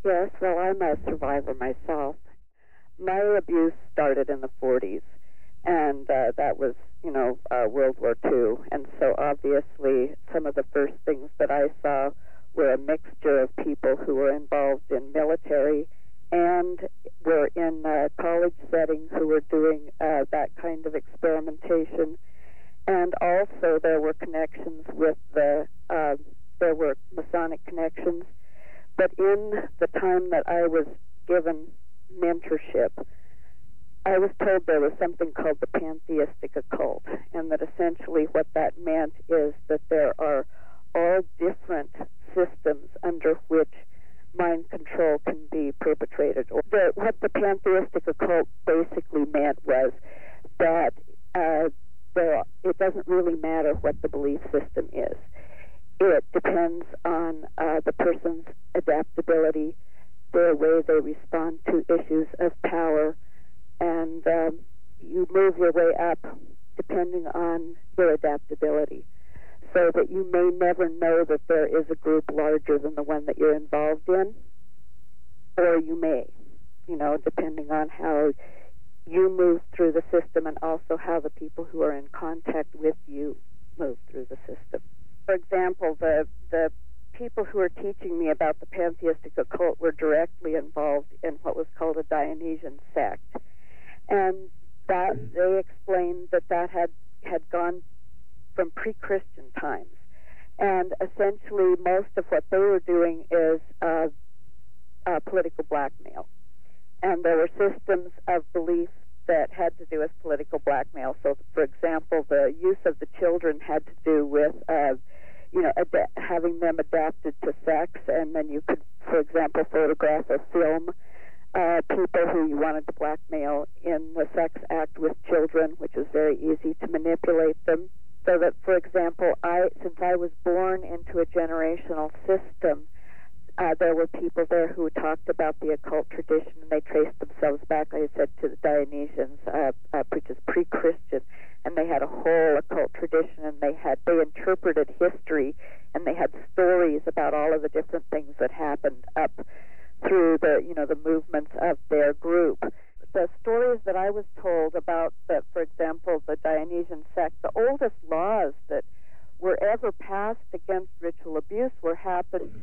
Yes, well, I'm a survivor myself. My abuse started in the 40s, and that was, World War II. And so obviously some of the first things that I saw were a mixture of people who were involved in military and were in college settings who were doing that kind of experimentation. And also there were connections with there were Masonic connections. But in the time that I was given mentorship, I was told there was something called the pantheistic occult, and that essentially what that meant is that there are all different systems under which mind control can be perpetrated. What the pantheistic occult basically meant was that it doesn't really matter what the belief system is. It depends on the person's adaptability, their way they respond to issues of power, and you move your way up depending on your adaptability, so that you may never know that there is a group larger than the one that you're involved in, or you may, depending on how you move through the system and also how the people who are in contact with you move through the system. For example, the people who were teaching me about the pantheistic occult were directly involved in what was called a Dionysian sect. And that they explained that had gone from pre-Christian times. And essentially most of what they were doing is political blackmail. And there were systems of belief that had to do with political blackmail. So, for example, the use of the children had to do with having them adapted to sex, and then you could, for example, photograph or film people who you wanted to blackmail in the sex act with children, which was very easy to manipulate them. So that, for example, since I was born into a generational system, there were people there who talked about the occult tradition, and they traced themselves back, like I said, to the Dionysians, which is pre-Christian, and they had a whole occult tradition, and they interpreted history, and they had stories about all of the different things that happened up through the movements of their group. The stories that I was told about, that, for example, the Dionysian sect, the oldest laws that were ever passed against ritual abuse happened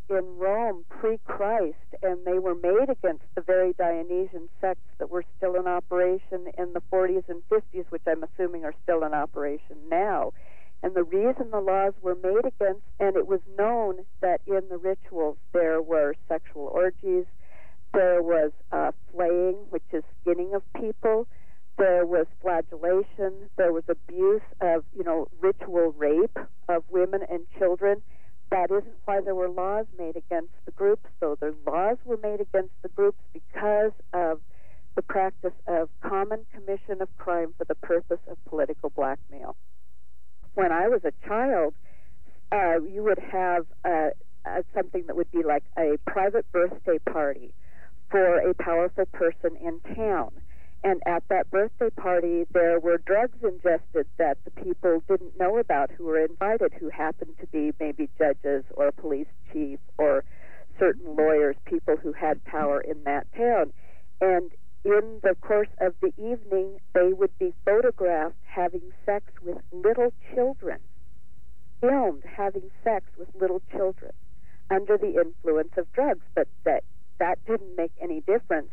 in Rome pre-Christ, and they were made against the very Dionysian sects that were still in operation in the 40s and 50s, which I'm assuming are still in operation now. And the reason the laws were made against, and it was known that in the rituals there were sexual orgies, there was flaying, which is skinning of people, there was flagellation, there was abuse of, ritual rape of women and children. That isn't why there were laws made against the groups, though. The laws were made against the groups because of the practice of common commission of crime for the purpose of political blackmail. When I was a child, you would have something that would be like a private birthday party for a powerful person in town. And at that birthday party, there were drugs ingested that the people didn't know about who were invited, who happened to be maybe judges or a police chief or certain lawyers, people who had power in that town. And in the course of the evening, they would be photographed having sex with little children, filmed having sex with little children under the influence of drugs. But that didn't make any difference.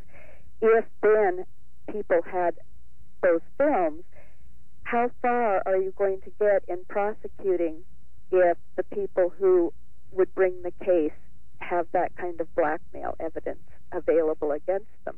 If then people had those films, how far are you going to get in prosecuting if the people who would bring the case have that kind of blackmail evidence available against them?